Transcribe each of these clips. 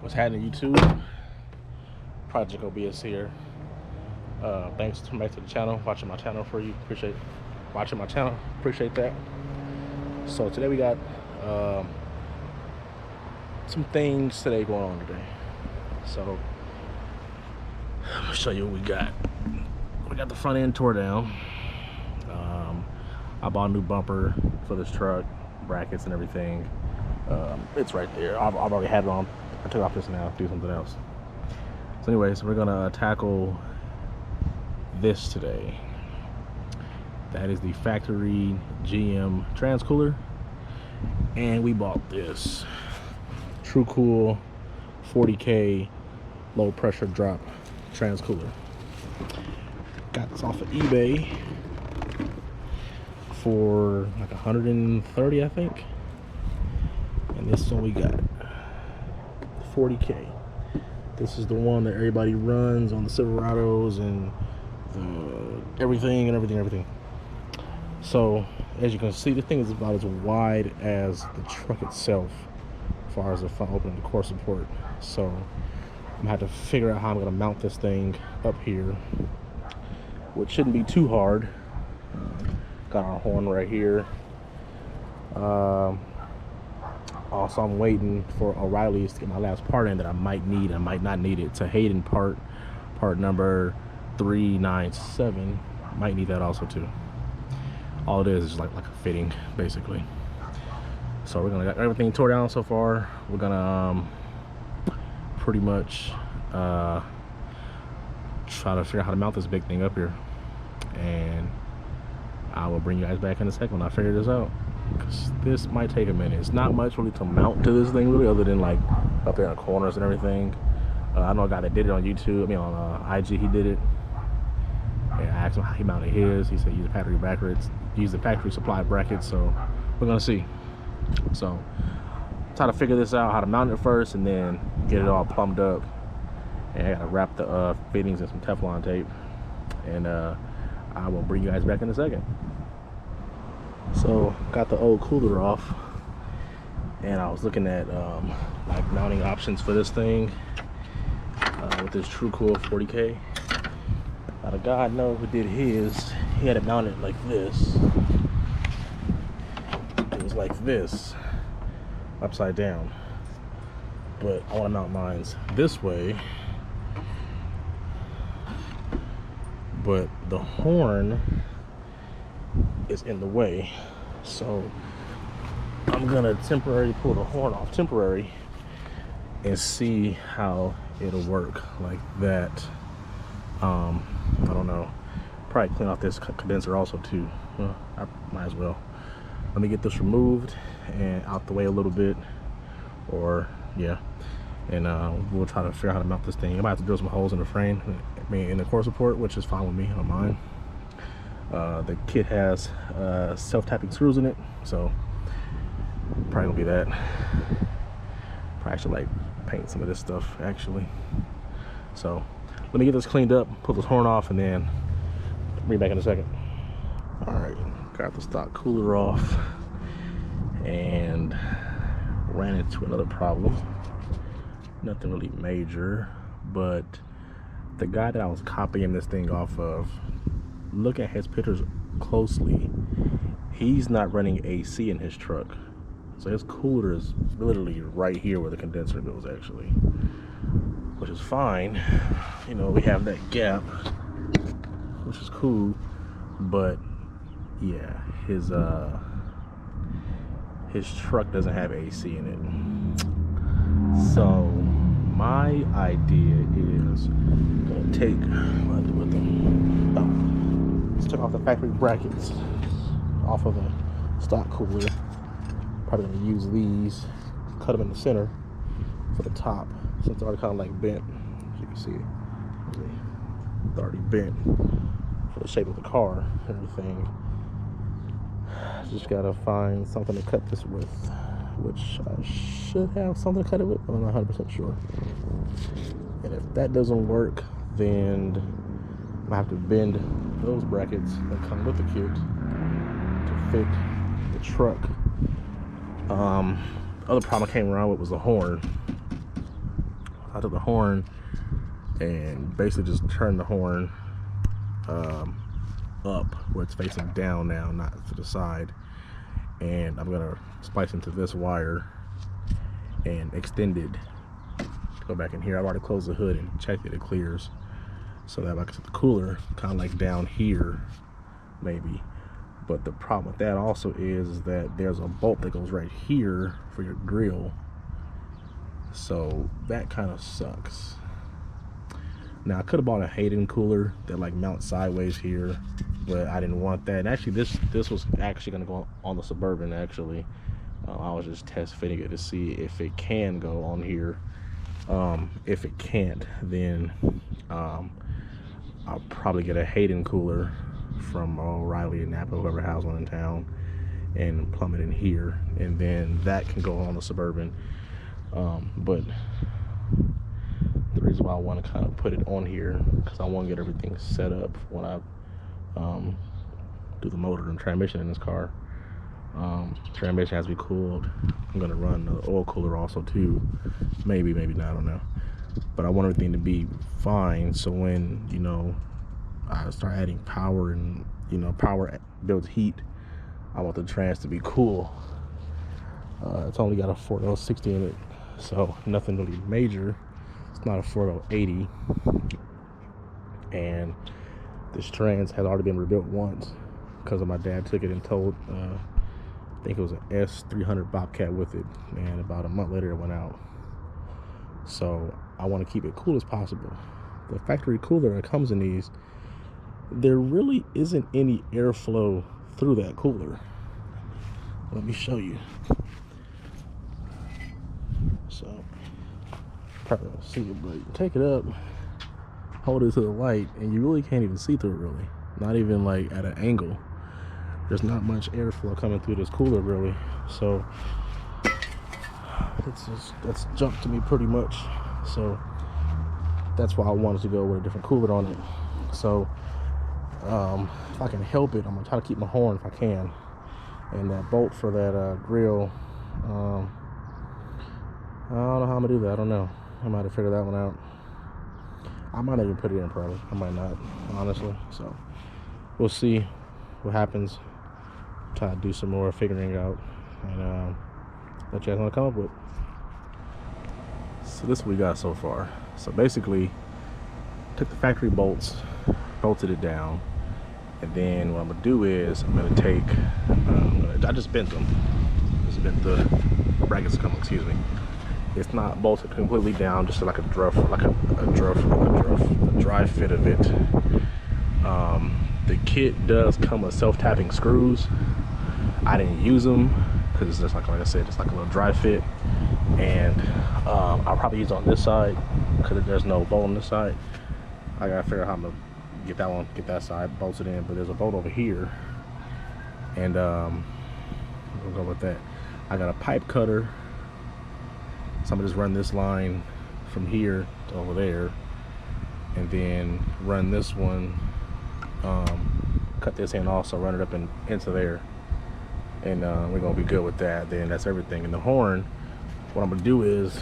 What's happening, YouTube? Project OBS here. Thanks for coming back to the channel, watching my channel for you. Appreciate watching my channel. Appreciate that. So today we got some things today going on today. So I'm gonna show you what we got. We got the front end tore down. I bought a new bumper for this truck, brackets and everything. It's right there. I've already had it on. I took off this now to do something else. So anyways, we're gonna tackle this today. That is the factory GM trans cooler, and we bought this tru-cool 40K low pressure drop trans cooler. Got this off of eBay for like 130, I think. And this one we got 40K. This is the one that everybody runs on the Silverados and everything. So as you can see, the thing is about as wide as the truck itself as far as the front opening, the core support. So I'm gonna have to figure out how I'm gonna mount this thing up here, which shouldn't be too hard. Got our horn right here. Also, I'm waiting for O'Reilly's to get my last part in that I might need. I might not need it. It's a Hayden part number 397. Might need that also too. All it is like a fitting, basically. So we're gonna get everything tore down so far. We're gonna pretty much try to figure out how to mount this big thing up here, and I will bring you guys back in a second when I figure this out, because this might take a minute. It's not much really to mount to this thing really, other than like up there in the corners and everything. I know a guy that did it on YouTube. I mean on IG, he did it. And I asked him how he mounted his. He said use the factory brackets, use the factory supply brackets. So we're gonna see. So try to figure this out, how to mount it first, and then get it all plumbed up. And I gotta wrap the fittings in some Teflon tape, and I will bring you guys back in a second. So got the old cooler off, and I was looking at like mounting options for this thing with this tru-cool 40K. Now the guy I know who did his, he had it mounted like this. It was like this, upside down. But I want to mount mine this way. But the horn is in the way, so I'm gonna temporarily pull the horn off, and see how it'll work like that. I don't know, probably clean off this condenser also too. Well, I might as well. Let me get this removed and out the way a little bit, or yeah, and we'll try to figure out how to mount this thing. I might have to drill some holes in the frame, I mean in the core support, which is fine with me, I don't mind. The kit has self-tapping screws in it, so probably gonna be that. Probably should like paint some of this stuff actually. So let me get this cleaned up, pull this horn off, and then bring it back in a second. All right, got the stock cooler off and ran into another problem. Nothing really major, but the guy that I was copying this thing off of, look at his pictures closely, he's not running AC in his truck. So his cooler is literally right here where the condenser goes actually, which is fine. You know, we have that gap, which is cool, but yeah, his truck doesn't have AC in it. So my idea is gonna take, what I do with them? Oh, let's take off the factory brackets off of the stock cooler. Probably gonna use these, cut them in the center for the top, since they're already kind of like bent. As you can see, they're already bent for the shape of the car and everything. Just gotta find something to cut this with, which I should have something to cut it with, but I'm not 100% sure. And if that doesn't work, then I'm gonna have to bend those brackets that come with the kit to fit the truck. Other problem I came around with was the horn. I took the horn and basically just turned the horn up where it's facing down now, not to the side. And I'm gonna splice into this wire and extend it to go back in here. I've already closed the hood and checked that it clears, so that I can set the cooler kind of like down here maybe. But the problem with that also is that there's a bolt that goes right here for your grill, so that kind of sucks. Now I could have bought a Hayden cooler that like mounts sideways here, but I didn't want that. And actually this was actually going to go on the Suburban. Actually, I was just test fitting it to see if it can go on here. If it can't, then I'll probably get a Hayden cooler from O'Reilly and Napa, whoever has one in town, and plumb it in here, and then that can go on the Suburban. But the reason why I want to kind of put it on here, because I want to get everything set up when I do the motor and transmission in this car. Transmission has to be cooled. I'm going to run the oil cooler also too. Maybe not, I don't know. But I want everything to be fine, so when, you know, I start adding power, and, you know, power builds heat, I want the trans to be cool. It's only got a 4L60 in it, so nothing really major. It's not a 4L80, and this trans has already been rebuilt once because of my dad took it and towed I think it was an S300 Bobcat with it, and about a month later it went out. So I want to keep it cool as possible. The factory cooler that comes in these, there really isn't any airflow through that cooler. Let me show you. So probably don't see it, but you take it up, hold it to the light, and you really can't even see through it really. Not even like at an angle. There's not much airflow coming through this cooler really. So that's junk to me pretty much. So that's why I wanted to go with a different cooler on it. So if I can help it, I'm gonna try to keep my horn if I can. And that bolt for that grill, I don't know how I'm gonna do that. I don't know. I might have figured that one out. I might even put it in probably. I might not, honestly. So we'll see what happens. Try to do some more figuring out, and what you guys want to come up with. So this is what we got so far. So basically, took the factory bolts, bolted it down, and then what I'm gonna do is I'm gonna take, I just bent them. Just bent the brackets, excuse me. It's not bolted completely down, just like a dry fit of it. The kit does come with self-tapping screws. I didn't use them because it's just like I said, just like a little dry fit. And I'll probably use it on this side because there's no bolt on this side. I gotta figure out how I'm gonna get that one, get that side bolted in. But there's a bolt over here, and we'll go with that. I got a pipe cutter, so I'm gonna just run this line from here to over there, and then run this one. Cut this in also, run it up into there, and we're gonna be good with that. Then that's everything. And the horn, what I'm gonna do is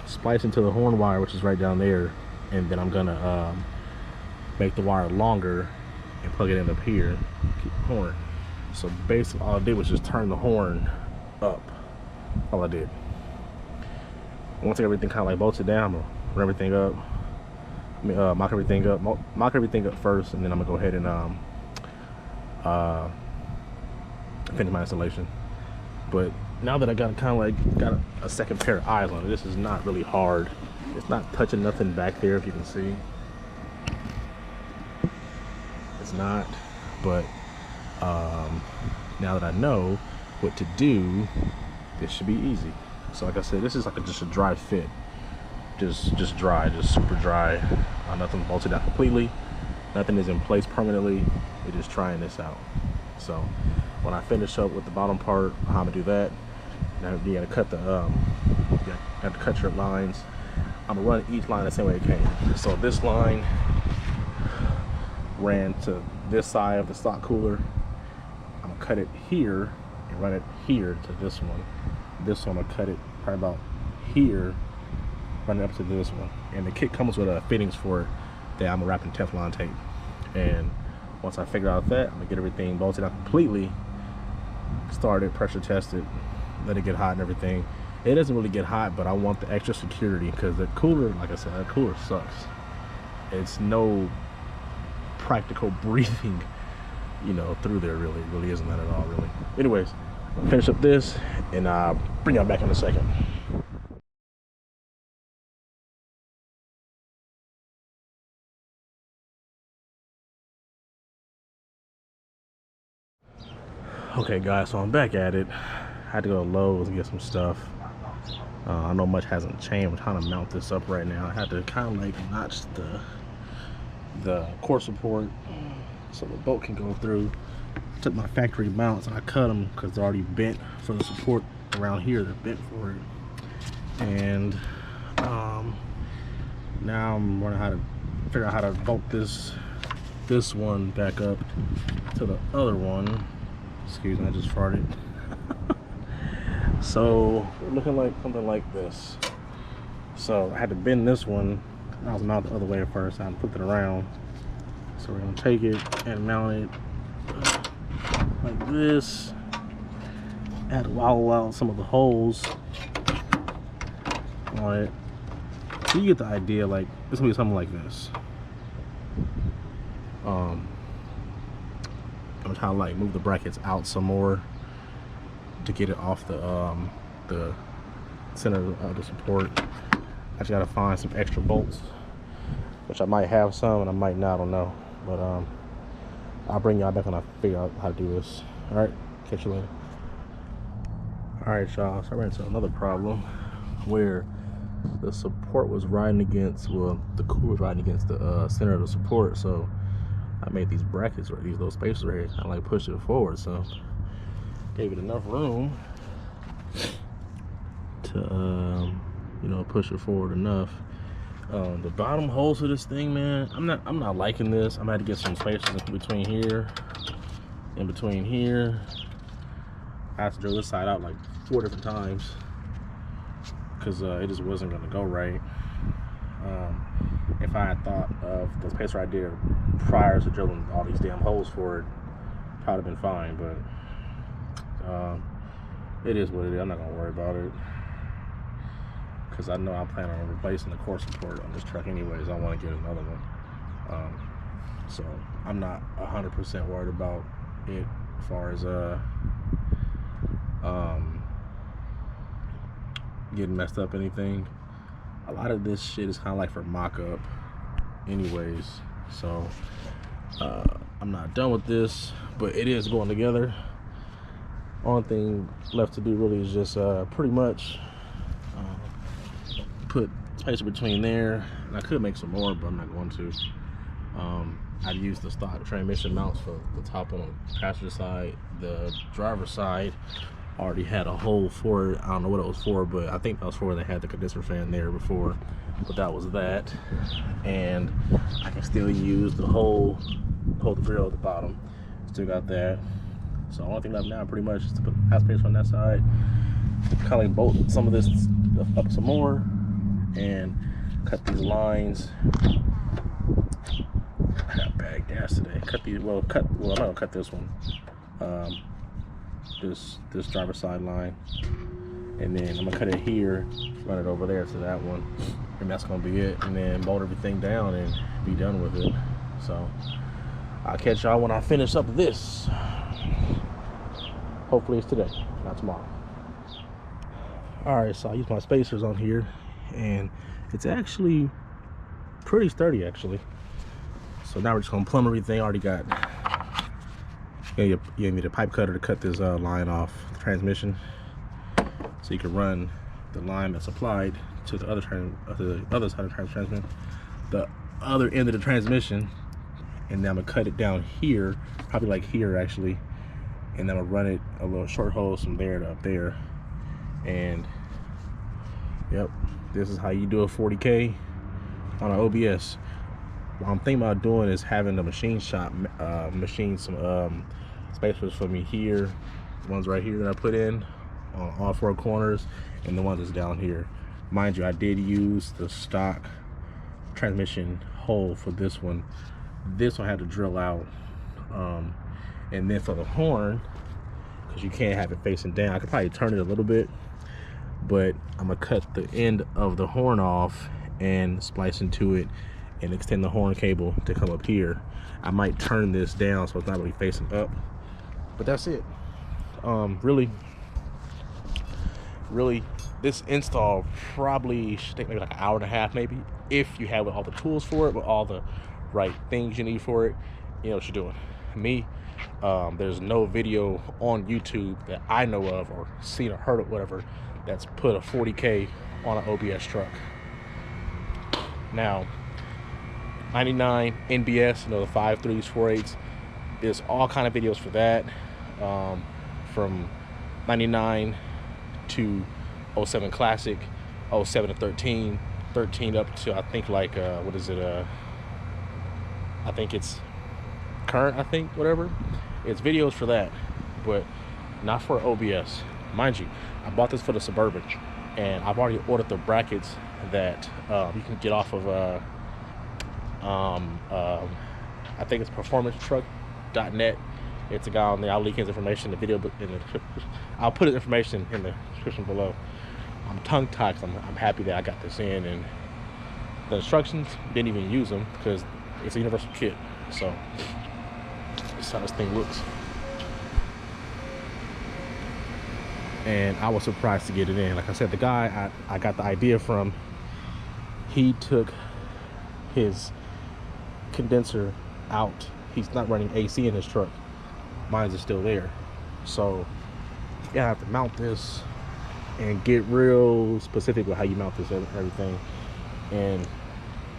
splice into the horn wire, which is right down there, and then I'm gonna make the wire longer and plug it in up here, keep the horn. So basically all I did was just turn the horn up. All I did. Once everything kind of like bolted down, I'm gonna run everything up. Mock everything up first, and then I'm gonna go ahead and finish my installation. But now that I got a second pair of eyes on it, this is not really hard. It's not touching nothing back there, if you can see. It's not, but now that I know what to do, this should be easy. So like I said, this is like just a dry fit. Just dry, just super dry. Nothing bolted down completely. Nothing is in place permanently. We're just trying this out. So when I finish up with the bottom part, how I'm gonna do that. Now you gotta cut you have to cut your lines. I'm gonna run each line the same way it came. So this line ran to this side of the stock cooler. I'm gonna cut it here and run it here to this one. This one I'm gonna cut it probably about here run it up to this one. And the kit comes with fittings for it that I'm gonna wrap in Teflon tape. And once I figure out that, I'm gonna get everything bolted out completely, start it, pressure test it, let it get hot and everything. It doesn't really get hot, but I want the extra security because the cooler, like I said, the cooler sucks. It's no practical breathing, you know, through there. Really isn't that at all, really. Anyways, I'll finish up this and I'll bring y'all back in a second. Okay guys, so I'm back at it. I had to go to Lowe's and get some stuff. I know much hasn't changed. I'm trying to mount this up right now. I had to kind of like notch the core support so the bolt can go through. Took my factory mounts and I cut them because they're already bent for the support around here. They're bent for it. And now I'm learning how to figure out how to bolt this one back up to the other one. Excuse me, I just farted. So we're looking like something like this. So I had to bend this one. I was mounted the other way at first. I flipped it around. So we're gonna take it and mount it like this. I had to wallow out some of the holes on it. So you get the idea. Like it's gonna be something like this. I'm trying to like move the brackets out some more to get it off the center of the support. I just gotta find some extra bolts, which I might have some and I might not, I don't know. But I'll bring y'all back when I figure out how to do this. All right, catch you later. All right, y'all, so I ran into another problem where the support was riding against, well, the cooler was riding against the center of the support. So I made these brackets, or these little spacers right here, kind of like push it forward. So gave it enough room to you know, push it forward enough. The bottom holes of this thing, man, I'm not liking this. I'm gonna have to get some spacers in between here, in between here. I have to drill this side out like 4 different times because it just wasn't gonna go right. If I had thought of the spacer I did prior to drilling all these damn holes for it, probably been fine. But it is what it is. I'm not gonna worry about it because I know I'm planning on replacing the core support on this truck anyways. I want to get another one, so I'm not 100% worried about it as far as getting messed up anything. A lot of this shit is kind of like for mock-up anyways, so I'm not done with this, but it is going together. Only thing left to do really is just pretty much put spacer between there, and I could make some more, but I'm not going to. I'd use the stock transmission mounts for the top on the passenger side. The driver's side already had a hole for it. I don't know what it was for, but I think that was for where they had the condenser fan there before, but that was that. And I can still use the hole, hold the grill at the bottom. Still got that. So the only thing left now pretty much is to put half space on that side, kind of like bolt some of this up some more, and cut these lines. I got bad gas today. Cut these, well I'm not gonna cut this one. This driver's side line, and then I'm gonna cut it here, run it over there to that one, and that's gonna be it. And then bolt everything down and be done with it. So I'll catch y'all when I finish up this. Hopefully it's today, not tomorrow. All right, so I use my spacers on here, and it's actually pretty sturdy actually. So now we're just gonna plumb everything. I already got, you need a pipe cutter to cut this line off the transmission, so you can run the line that's applied to the other side of the transmission, the other end of the transmission, and then I'm gonna cut it down here, probably like here actually, and then I'm gonna run it a little short hose from there to up there. And yep, this is how you do a 40K on an OBS. What I'm thinking about doing is having the machine shop machine some spacers for me here, the ones right here that I put in on all 4 corners, and the ones that's down here. Mind you, I did use the stock transmission hole for this one. This one I had to drill out. And then for the horn, because you can't have it facing down, I could probably turn it a little bit, but I'm gonna cut the end of the horn off and splice into it and extend the horn cable to come up here. I might turn this down so it's not really facing up, but that's it. Really, this install probably should take maybe like an hour and a half, maybe, if you have all the tools for it, with all the right things you need for it. You know what you're doing. Me, there's no video on YouTube that I know of, or seen or heard of, whatever, that's put a 40K on an OBS truck. Now, 99 NBS, you know, the 5.3s, 4.8s, there's all kind of videos for that, from 99 to 07 Classic, 07 to 13, 13 up to, I think, like, what is it, I think it's current, I think, whatever. It's videos for that, but not for OBS. Mind you, I bought this for the Suburban, and I've already ordered the brackets that you can get off of I think it's performancetruck.net. It's a guy on there. I'll link his information in the video, I'll put his information in the description below. I'm tongue-tied because I'm happy that I got this in, and the instructions, didn't even use them because it's a universal kit. So that's how this thing looks. And I was surprised to get it in. Like I said, the guy I got the idea from, he took his condenser out. He's not running AC in his truck. Mine's is still there. So yeah, I have to mount this and get real specific with how you mount this and everything. And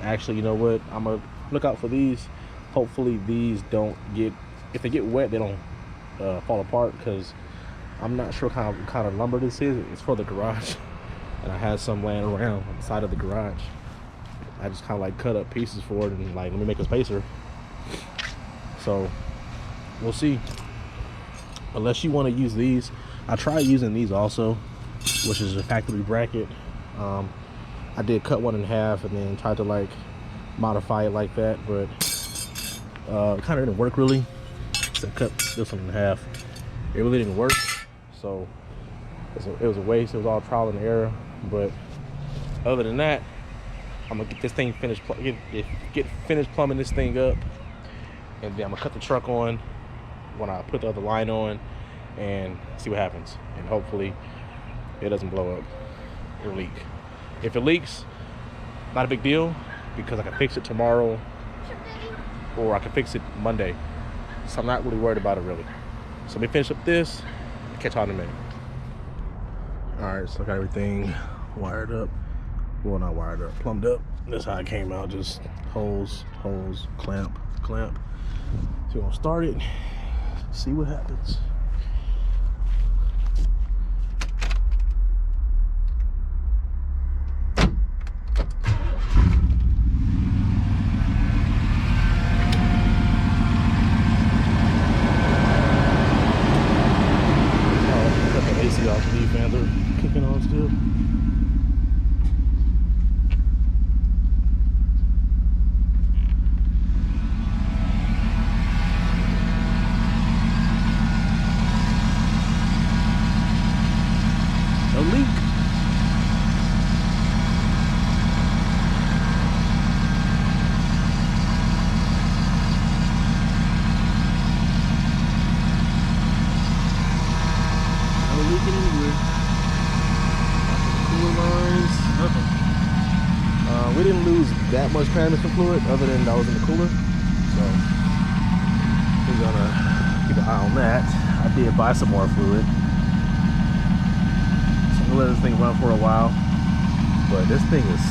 actually, you know what? I'm gonna look out for these. Hopefully these don't get, if they get wet, they don't fall apart, because I'm not sure what kind of lumber this is. It's for the garage, and I had some laying around on the side of the garage. I just kind of like cut up pieces for it and like, let me make a spacer. So we'll see. Unless you want to use these, I tried using these also, which is a factory bracket. I did cut one in half and then tried to like modify it like that, but it kind of didn't work really. So I cut this one in half. It really didn't work, so it was a waste. It was all trial and error. But other than that, I'm gonna get this thing finished, get finished plumbing this thing up, and then I'm gonna cut the truck on when I put the other line on and see what happens. And hopefully it doesn't blow up or leak. If it leaks, not a big deal, because I can fix it tomorrow, or I can fix it Monday. So I'm not really worried about it really. So let me finish up this and catch y'all in a minute. Alright, so I got everything wired up. Well, not wired up, plumbed up. That's how it came out, just hose, clamp. So we're gonna start it, see what happens. Fans are kicking on still. No leak. No leaking anywhere. Lines, nothing. We didn't lose that much transmission fluid other than that was in the cooler, so we're gonna keep an eye on that. I did buy some more fluid, so I'm gonna let this thing run for a while, but this thing is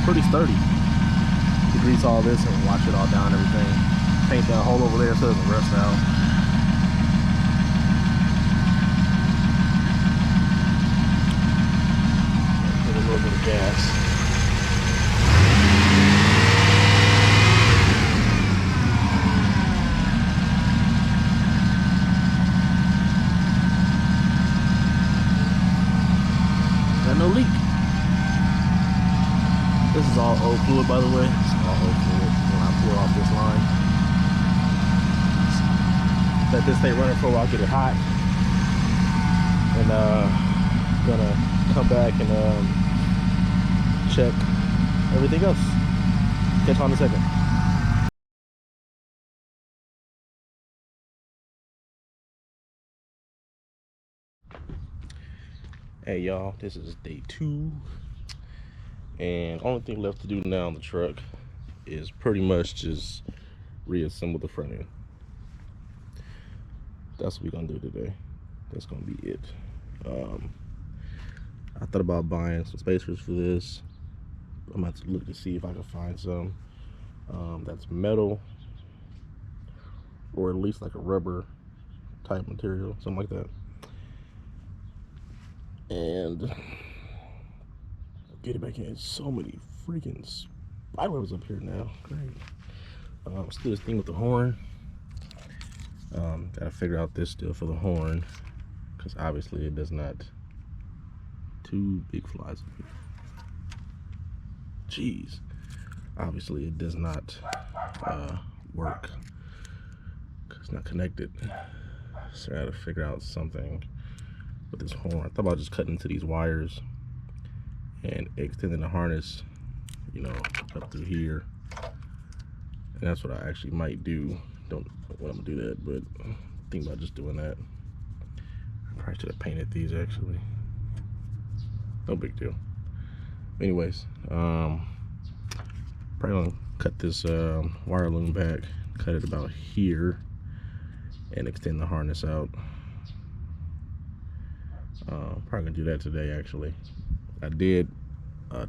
pretty sturdy. You grease all this and wash it all down and everything. Paint that hole over there so it doesn't rust out. A little bit of gas. Got no leak. This is all old fluid, by the way. It's all old fluid when I pull off this line. Let this stay running for a while, get it hot. And gonna come back and check everything else. Catch on in a second. Hey y'all, this is day 2, and only thing left to do now on the truck is pretty much just reassemble the front end. That's what we're gonna do today. That's gonna be it. I thought about buying some spacers for this. I'm gonna have to look to see if I can find some that's metal, or at least like a rubber type material, something like that. And get it back in. So many freaking spiders up here now. Great. Let's do this thing with the horn. Gotta figure out this still for the horn, because obviously it does not. 2 big flies. Jeez. Obviously it does not work, because it's not connected. So I gotta figure out something with this horn. I thought about just cutting into these wires and extending the harness, you know, up through here. And that's what I actually might do. Don't know when I'm gonna do that, but think about just doing that. I probably should have painted these actually. No big deal. Anyways, probably gonna cut this wire loom back, cut it about here, and extend the harness out. Probably gonna do that today actually. I did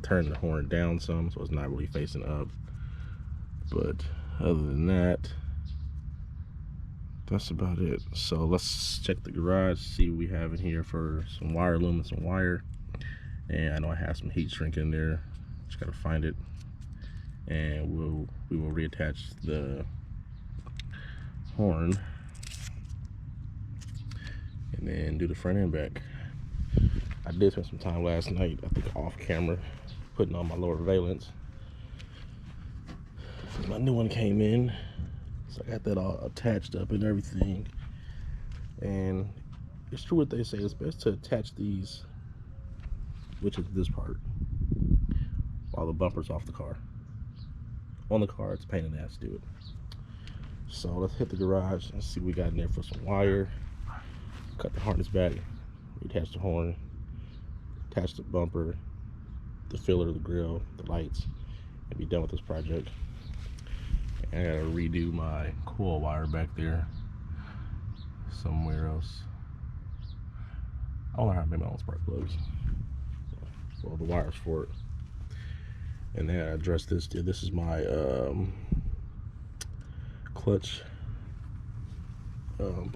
turn the horn down some, so it's not really facing up, but other than that, that's about it. So let's check the garage, see what we have in here for some wire loom and some wire. And I know I have some heat shrink in there, just gotta find it, and we will reattach the horn and then do the front end back. I did spend some time last night, I think off camera, putting on my lower valence. My new one came in, so I got that all attached up and everything. And it's true what they say, it's best to attach these, which is this part, while the bumper's off the car. On the car, it's a pain in the ass to do it. So let's hit the garage and see what we got in there for some wire. Cut the harness back, reattach the horn, attach the bumper, the filler, the grill, the lights, and be done with this project. And I gotta redo my coil wire back there somewhere else. I don't know how to make my own spark plugs. Well, the wires for it. And then I address this too. This is my clutch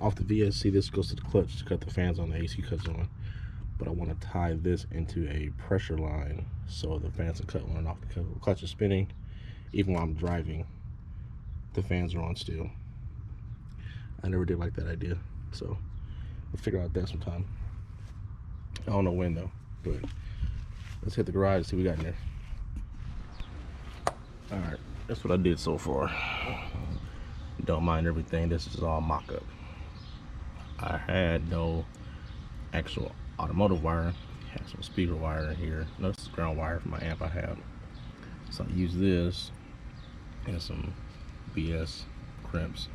off the VSC. This goes to the clutch to cut the fans on, the AC cuts on, but I want to tie this into a pressure line so the fans can cut on off. The clutch is spinning even while I'm driving, the fans are on still. I never did like that idea, so we'll figure out that sometime. I don't know when though, but let's hit the garage and see what we got in there. All right, that's what I did so far. Don't mind everything, this is all mock-up. I had no actual automotive wire, I had some speaker wire in here. No, this is ground wire for my amp I have. So I use this and some BS crimps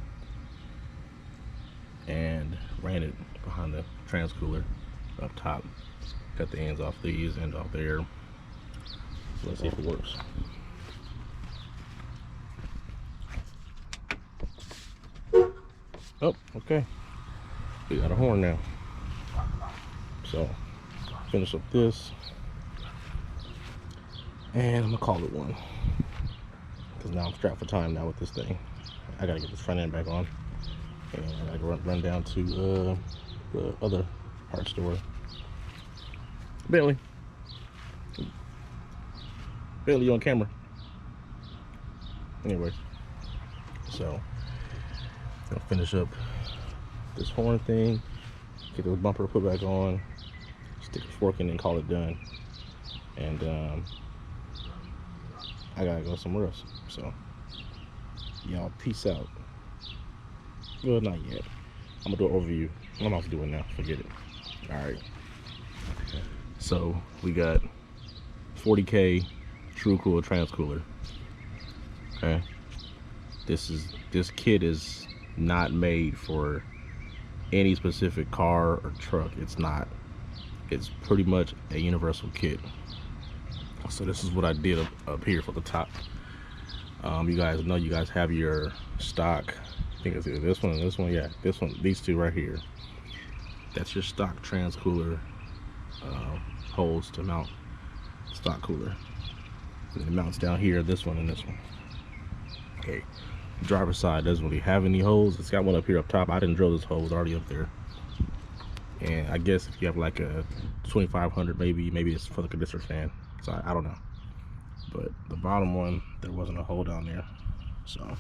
and ran it behind the transcooler up top. Cut the ends off these and off there. So let's see if it works. Oh, okay. We got a horn now. So finish up this, and I'm gonna call it one, because now I'm strapped for time now with this thing. I gotta get this front end back on, and I gotta run down to the other parts store. Bentley, you on camera. Anyways, so I'll finish up this horn thing, get the bumper put back on, stick a fork in and call it done. And I gotta go somewhere else. So y'all peace out. Well, not yet. I'm gonna do an overview. I'm about to do it now. Forget it. All right. So we got 40K tru-cool transcooler. Okay. This kit is not made for any specific car or truck. It's not. It's pretty much a universal kit. So this is what I did up here for the top. You guys know you guys have your stock. I think it's either this one and this one. Yeah, this one. These two right here. That's your stock transcooler holes to mount stock cooler. And it mounts down here. This one and this one. Okay. Driver's side doesn't really have any holes. It's got one up here up top. I didn't drill this hole. It's already up there. And I guess if you have like a 2500, maybe it's for the condenser fan. So I don't know. But the bottom one, there wasn't a hole down there. So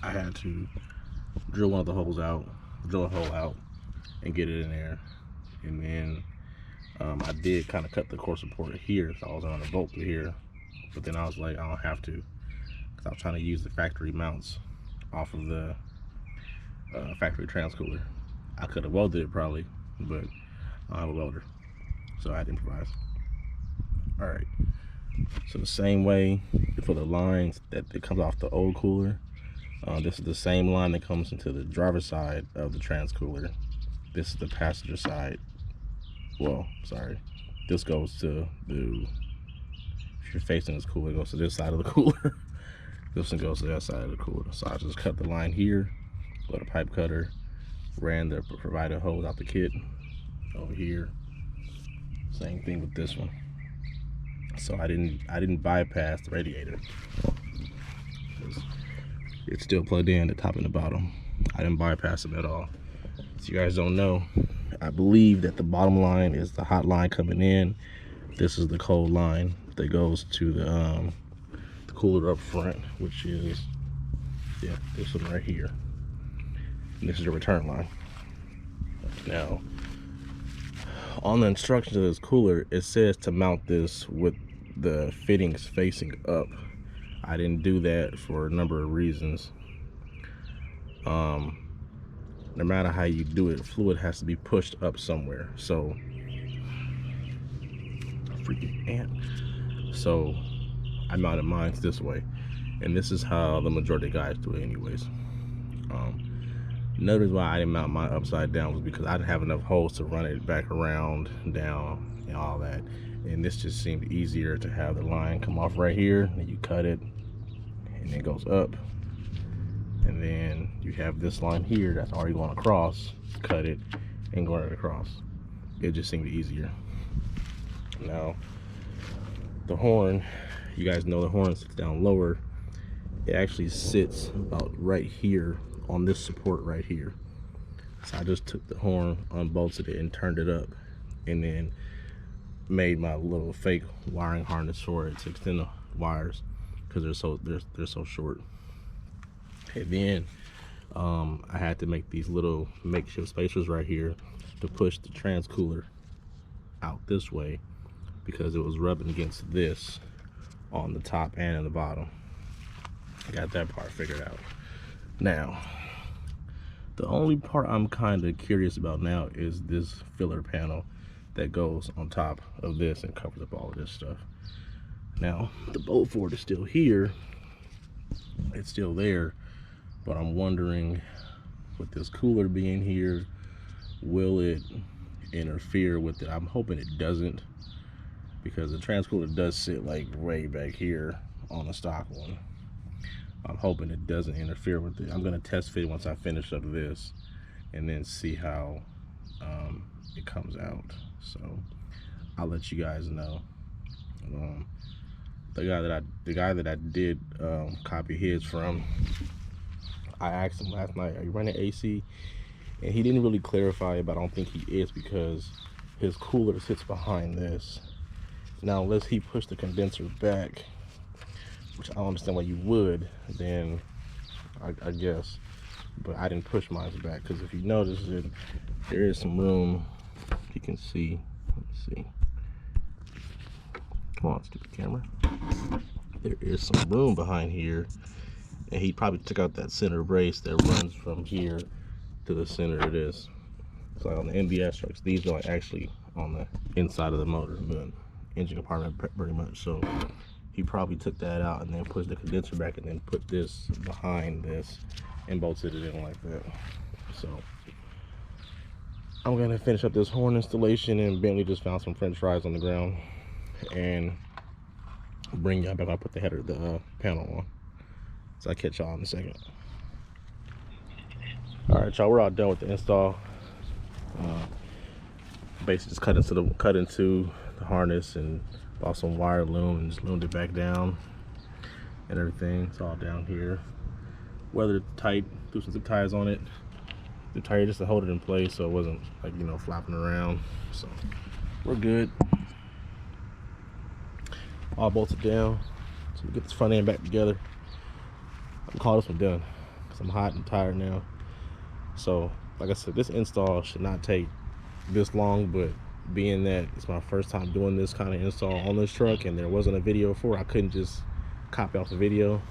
I had to drill one of the holes out, drill a hole out, and get it in there. And then I did kind of cut the core support here, so I was on a bolt through here. But then I was like, I don't have to, because I was trying to use the factory mounts off of the factory transcooler. I could have welded it probably, but I don't have a welder, so I had to improvise. All right, so the same way for the lines that it comes off the old cooler, this is the same line that comes into the driver's side of the transcooler. This is the passenger side. Well, sorry, this goes to the, if you're facing this cooler, it goes to this side of the cooler. This one goes to that side of the cooler. So I just cut the line here with a pipe cutter, ran the provided hose out the kit over here. Same thing with this one. So I didn't bypass the radiator. It's still plugged in, the top and the bottom. I didn't bypass them at all. So you guys don't know, I believe that the bottom line is the hot line coming in. This is the cold line that goes to the cooler up front, which is, yeah, this one right here. And this is the return line. Now, on the instructions of this cooler, it says to mount this with the fittings facing up. I didn't do that for a number of reasons. No matter how you do it, fluid has to be pushed up somewhere. So, freaking ant. So, I mounted mine this way, and this is how the majority of guys do it anyways. Another reason why I didn't mount mine upside down was because I didn't have enough holes to run it back around, down, and all that. And this just seemed easier to have the line come off right here, and you cut it, and it goes up. And then you have this line here that's already going across, cut it, and going right across. It just seemed easier. Now, the horn, you guys know the horn sits down lower. It actually sits about right here on this support right here. So I just took the horn, unbolted it, and turned it up, and then made my little fake wiring harness for it to extend the wires, because they're so short. And then I had to make these little makeshift spacers right here to push the transcooler out this way, because it was rubbing against this on the top and in the bottom. I got that part figured out. Now, the only part I'm kind of curious about now is this filler panel that goes on top of this and covers up all of this stuff. Now, the bolt for it is still here. It's still there, but I'm wondering, with this cooler being here, will it interfere with it? I'm hoping it doesn't, because the transcooler does sit like way back here on the stock one. I'm hoping it doesn't interfere with it. I'm gonna test fit it once I finish up this, and then see how it comes out. So I'll let you guys know. The guy that I did copy his from, I asked him last night, are you running AC? And he didn't really clarify, but I don't think he is, because his cooler sits behind this. Now, unless he pushed the condenser back, which I don't understand why you would, then I guess. But I didn't push mine back, because if you notice, there is some room. You can see. Let's see. Come on, stupid camera. there is some room behind here, and he probably took out that center brace that runs from here to the center of this. So on the NBS trucks, these are like actually on the inside of the motor, the engine compartment pretty much. So he probably took that out and then pushed the condenser back and then put this behind this and bolted it in like that. So I'm gonna finish up this horn installation, and Bentley just found some French fries on the ground, and bring y'all back. I put the header, the panel on. So I'll catch y'all in a second. All right, y'all, we're all done with the install. Basically just cut into the harness and bought some wire loom and just loomed it back down and everything. It's all down here. Weathered tight, threw some zip ties on it. The tire just to hold it in place so it wasn't like, you know, flopping around. So we're good. All bolted down. So we get this front end back together. I'm calling this one done because I'm hot and tired now. So like I said, this install should not take this long, but being that it's my first time doing this kind of install on this truck and there wasn't a video for it, I couldn't just copy off the video.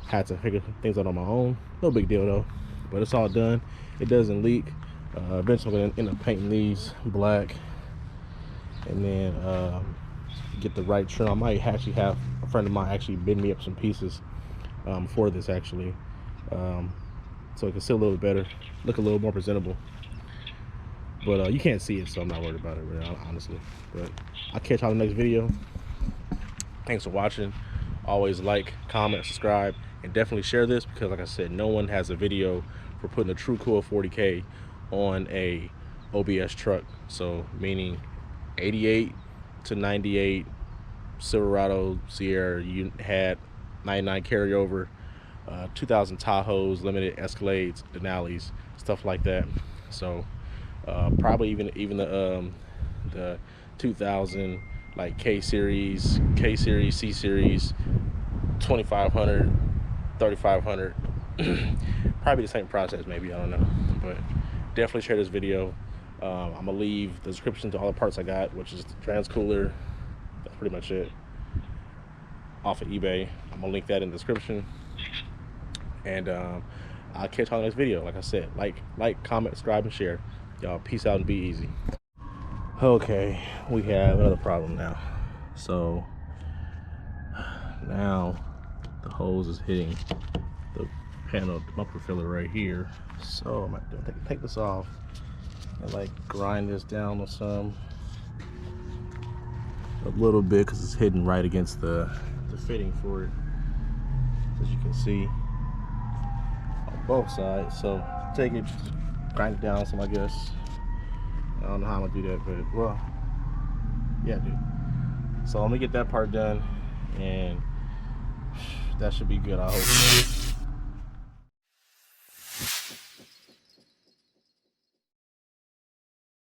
Had to figure things out on my own. No big deal though, but it's all done. It doesn't leak. Eventually I'm gonna end up painting these black and then get the right trim. I might actually have a friend of mine actually bid me up some pieces for this actually, so it can sit a little bit better, look a little more presentable. But you can't see it, so I'm not worried about it, really, honestly. But I'll catch y'all in the next video. Thanks for watching. Always like, comment, subscribe, and definitely share this because, like I said, no one has a video for putting a tru-cool 40K on a OBS truck. So, meaning 88 to 98 Silverado Sierra, you had 99 carryover, 2000 Tahoes, limited Escalades, Denali's, stuff like that. So probably even the 2000 like K series, C series, 2500, 3500. Probably the same process, maybe, I don't know, but definitely share this video. I'm gonna leave the description to all the parts I got, which is the trans cooler. That's pretty much it. Off of eBay. I'm gonna link that in the description. And I'll catch y'all in the next video. Like I said, like, comment, subscribe, and share. Y'all peace out and be easy. Okay, we have another problem now. So now the hose is hitting the panel bumper filler right here. So I'm gonna take this off and like grind this down with some a little bit because it's hitting right against the fitting for it, as you can see on both sides. So take it, grind it down some, I guess. I don't know how I'm gonna do that, but well, yeah, dude. So let me get that part done, and that should be good, I hope.